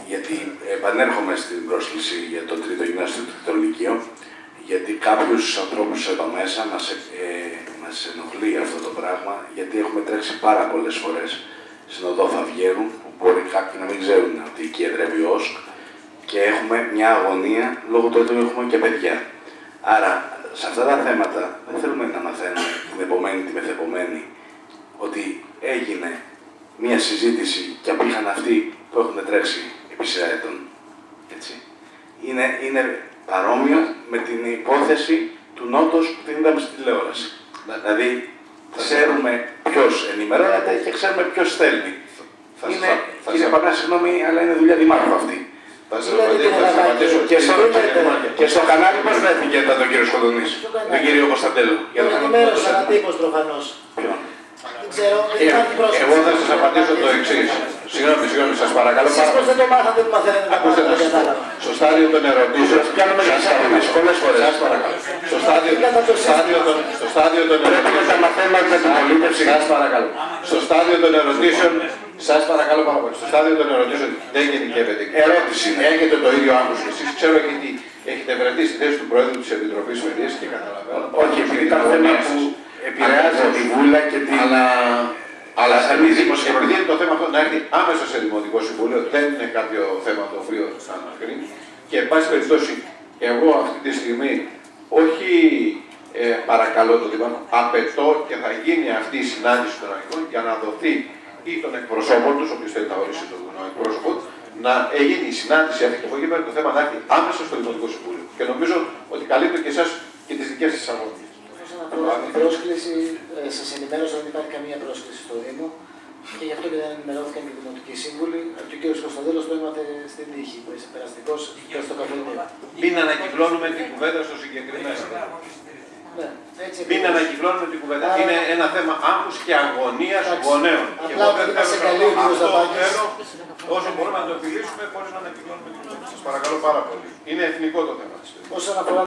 Γιατί επανέρχομαι στην πρόσκληση για το τρίτο γυμνάσιο του τρίτο λυκείο, γιατί κάποιους ανθρώπους εδώ μέσα μας ενοχλεί αυτό το πράγμα, γιατί έχουμε τρέξει πάρα πολλές φορές στην οδό Φαβιέρου, που μπορεί κάποιοι να μην ξέρουν ότι εκεί εδρεύει ο ΟΣΚ, και έχουμε μια αγωνία λόγω του ότι έχουμε και παιδιά. Άρα, σε αυτά τα θέματα δεν θέλουμε να μαθαίνουμε την επομένη, τη μεθεπομένη, ότι έγινε μια συζήτηση και απήχαν αυτοί που έχουν τρέξει επί σειρά ετών. Έτσι. Είναι παρόμοιο με την υπόθεση του Νότος που την είδαμε στην τηλεόραση. Δηλαδή, ξέρουμε ποιος ενημερώνεται και ξέρουμε ποιος στέλνει. Κύριε Πανά, συγγνώμη, αλλά είναι δουλειά δημάρχου αυτή. Και στο κανάλι μας βρέθηκε τον κύριο Σκοτωνής, τον κύριο Κωνσταντέλο. Ενημέρωσε ένα τύπος προφανώς. Εγώ θα σας απαντήσω το εξής. Συγγνώμη, σας παρακαλώ. Εσείς πώς δεν το μάθατε που μαθαίνετε να ακούστε, στο στάδιο των ερωτήσεων. Πολλές φορές. Σας παρακαλώ. Στο στάδιο των ερωτήσεων. Τα μαθαίνουμε με την πολίτευση. Σας παρακαλώ. Στο στάδιο των ερωτήσεων. Σας παρακαλώ πάρα πολύ. Στο στάδιο των ερωτήσεων δεν γενικεύεται. Ερώτηση. Έχετε το ίδιο άγχος και εσείς. Ξέρω γιατί έχετε βρεθεί στη θέση του Προέδρου της Επιτροπής Παιδείας και καταλαβαίνω. Όχι, επειδή ήταν θέμα που επηρεάζει τη Βούλα και την. Αλλά επειδή το θέμα αυτό να έρθει άμεσα σε Δημοτικό Συμβούλιο, δεν είναι κάποιο θέμα το οποίο θα ανακρίνει. Και εν πάση περιπτώσει, εγώ αυτή τη στιγμή όχι παρακαλώ το Δήμαρχο, απαιτώ και θα γίνει αυτή η συνάντηση των αρχικών για να δοθεί ή τον εκπροσώπων του, όποιος θέλει να ορίσει τον εκπρόσωπο, να γίνει η συνάντηση αυτή και από εκεί πέρα το θέμα να έρθει άμεσα στο Δημοτικό Συμβούλιο. Και νομίζω ότι καλύπτει και εσάς και τις δικές σας αγώνες. Την πρόσκληση, σας ενημέρωσα ότι δεν υπάρχει καμία πρόσκληση στο Δήμο και γι' αυτό και δεν ενημερώθηκαν και οι Δημοτικοί Σύμβουλοι. Και ο κ. Κωνσταντέλος το έμαθε στην τύχη, που είσαι περαστικός και στο καφενείο. Μην ανακυκλώνουμε την κουβέντα στο συγκεκριμένο. Ναι, μην ανακυκλώνουμε την κουβέντα. Είναι ένα θέμα άγχους και αγωνίας γονέων. Απλά επειδή μας εγκαλεί ο κ. Ζαπάκης. Όσο μπορούμε να το επιλύσουμε χωρίς να ανακυκλώνουμε την κουβέντα. Σας παρακαλώ πάρα πολύ. Είναι εθνικό το θέμα. Όσον αφορά